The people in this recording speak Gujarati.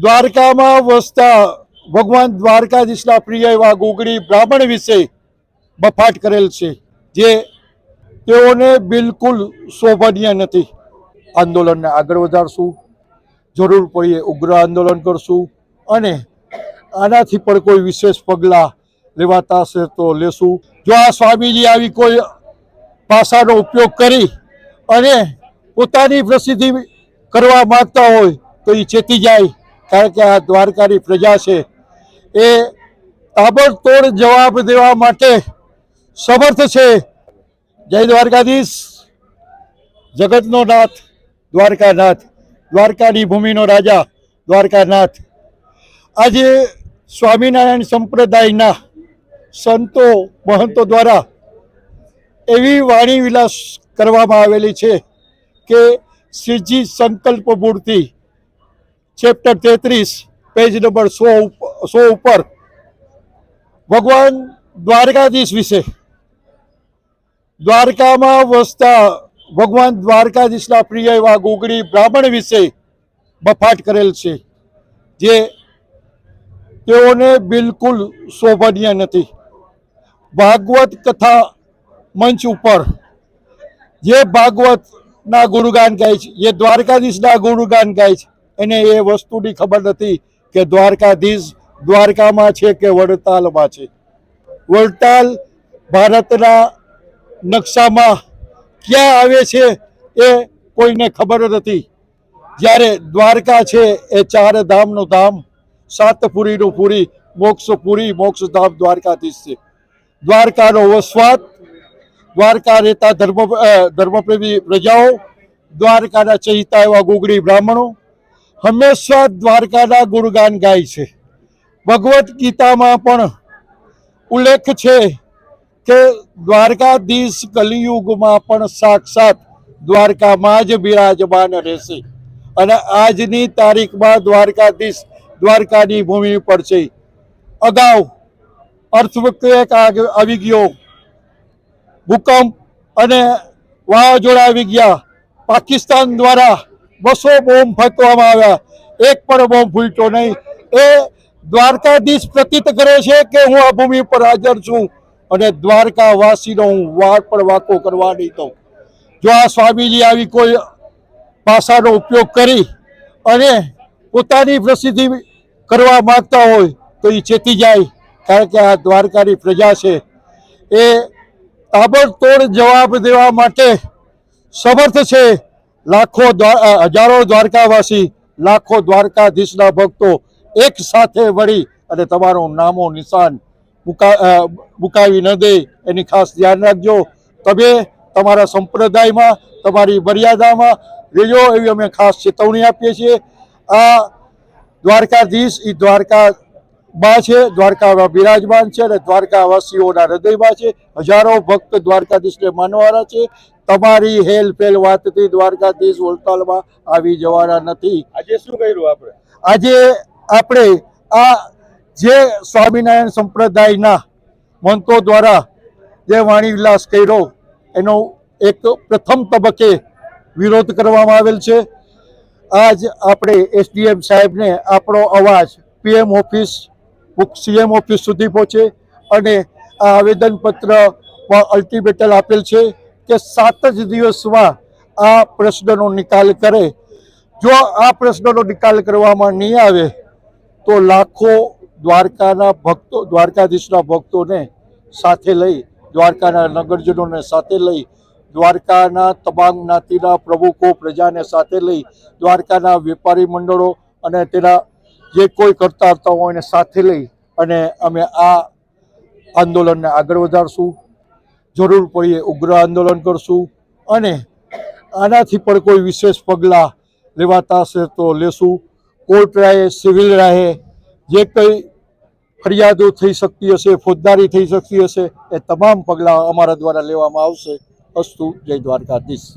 દ્વારકામાં વસતા ભગવાન દ્વારકાધીશના પ્રિય એવા ગોગડી બ્રાહ્મણ વિશે બફાટ કરેલ છે, જે તેઓને બિલકુલ શોભનીય નથી. આંદોલનને આગળ વધારશું, જરૂર પડીએ ઉગ્ર આંદોલન કરશું અને આનાથી પણ કોઈ વિશેષ પગલાં લેવાતા હશે તો લેશું. જો આ સ્વામીજી આવી કોઈ ભાષાનો ઉપયોગ કરી અને પોતાની પ્રસિદ્ધિ કરવા માંગતા હોય તો એ ચેતી જાય, કારણ કે આ દ્વારકાની પ્રજા છે એ તાબડતોડ જવાબ દેવા માટે સમર્થ છે. જય દ્વારકાધીશ. જગતનો નાથ દ્વારકાનાથ, દ્વારકાની ભૂમિનો રાજા દ્વારકાનાથ. આજે સ્વામિનારાયણ સંપ્રદાયના સંતો મહંતો દ્વારા એવી વાણી વિલાસ કરવામાં આવેલી છે કે શ્રીજી સંકલ્પ મૂર્તિ ચેપ્ટર 33 પેજ નંબર 100 ઉપર ભગવાન દ્વારકાધીશ વિશે, દ્વારકામાં વસતા ભગવાન દ્વારકાધીશના પ્રિય એવા ગોગડી બ્રાહ્મણ વિશે બફાટ કરેલ છે, જે તેઓને બિલકુલ શોભનીય નથી. ભાગવત કથા મંચ ઉપર જે ભાગવતના ગુણગાન ગાય છે, જે દ્વારકાધીશના ગુણગાન ગાય છે, એને એ વસ્તુની ખબર નથી કે દ્વારકાધીશ દ્વારકામાં છે કે વડતાલમાં છે. વડતાલ ભારતના નકશામાં ક્યાં આવે છે એ કોઈને ખબર નથી. જ્યારે દ્વારકા છે એ 4 ધામનું ધામ, 7 પુરીનું પુરી, મોક્ષપુરી મોક્ષધામ દ્વારકાધીશ છે. દ્વારકાનો વસવાટ, દ્વારકા રહેતા ધર્મપ્રેમી પ્રજાઓ, દ્વારકાના ચહિતા એવા ગોગડી બ્રાહ્મણો હંમેશા દ્વારકાના ગુણગાન ગાય છે. ભગવદ્ ગીતામાં પણ ઉલ્લેખ છે કે દ્વારકાધીશ કલિયુગમાં પણ સાક્ષાત દ્વારકામાં જ બિરાજમાન રહેશે. અને આજની તારીખમાં દ્વારકાધીશ દ્વારકાની ભૂમિ પર છે. અગાઉ અર્થક્વેક આવી ગયો, ભૂકંપ અને વાવાઝોડા આવી ગયા, પાકિસ્તાન દ્વારા 200 બોમ્બ ફેંકવામાં આવ્યા, એક પણ બોમ્બ ફૂટ્યો નહીં. એ દ્વારકાધીશ પ્રતીત કરે છે કે હું આ ભૂમિ પર હાજર છું અને દ્વારકાવાસીનો હું વાર પણ વાંકો કરવા નહીં દઉં. જો આ સ્વામીજી આવી કોઈ ભાષાનો ઉપયોગ કરી અને પોતાની પ્રસિદ્ધિ કરવા માંગતા હોય તો એ ચેતી જાય, કારણ કે આ દ્વારકાની પ્રજા છે એ તાબડતોડ જવાબ દેવા માટે સમર્થ છે. હજારો દ્વારકાવાસી, લાખો દ્વારકાધીશના ભક્તો એક સાથે વળી અને તમારું નામો નિશાન મુકાવી ન દે એની ખાસ ધ્યાન રાખજો. તમે તમારા સંપ્રદાયમાં, તમારી મર્યાદામાં રહેજો એવી અમે ખાસ ચેતવણી આપીએ છીએ. આ દ્વારકાધીશ એ દ્વારકામાં છે, દ્વારકામાં બિરાજમાન છે અને દ્વારકાવાસીઓના હૃદયમાં છે. હજારો ભક્ત દ્વારકાધીશને માનવાના છે. તમારી હેલફેલ વાતથી દ્વારકાધીશ વડતાલમાં આવી જવાના નથી. આજે શું કર્યું આપણે? આજે આપણે આ જે સ્વામિનારાયણ સંપ્રદાયના મંતો દ્વારા જે વાણી વિલાસ કર્યો એનો એક પ્રથમ તબક્કે વિરોધ કરવામાં આવેલ છે. આજ આપણે એસડીએમ સાહેબને આપણો અવાજ પીએમ ઓફિસ, સીએમ ઓફિસ સુધી પહોંચે અને આ આવેદનપત્ર અલ્ટિમેટમ આપેલ છે કે 7 જ દિવસમાં આ પ્રશ્નનો નિકાલ કરે. જો આ પ્રશ્નનો નિકાલ કરવામાં નહીં આવે તો લાખો દ્વારકાના ભક્તો, દ્વારકાધીશના ભક્તોને સાથે લઈ, દ્વારકાના નગરજનોને સાથે લઈ, દ્વારકાના તમામ જ્ઞાતિના પ્રમુખો પ્રજાને સાથે લઈ, દ્વારકાના વેપારી મંડળો અને તેના જે કોઈ કરતા હતા હોય એને સાથે લઈ અને અમે આ આંદોલનને આગળ વધારશું. જરૂર પડીએ ઉગ્ર આંદોલન કરશું અને આનાથી પણ કોઈ વિશેષ પગલાં લેવાતા હશે તો લેશું. કોર્ટ રાહે, સિવિલ રાહે જે કંઈ ફરિયાદો થઈ શકતી હશે, ફોજદારી થઈ શકતી હશે, એ તમામ પગલાં અમારા દ્વારા લેવામાં આવશે. અસ્તુ. જય દ્વારકાધીશ.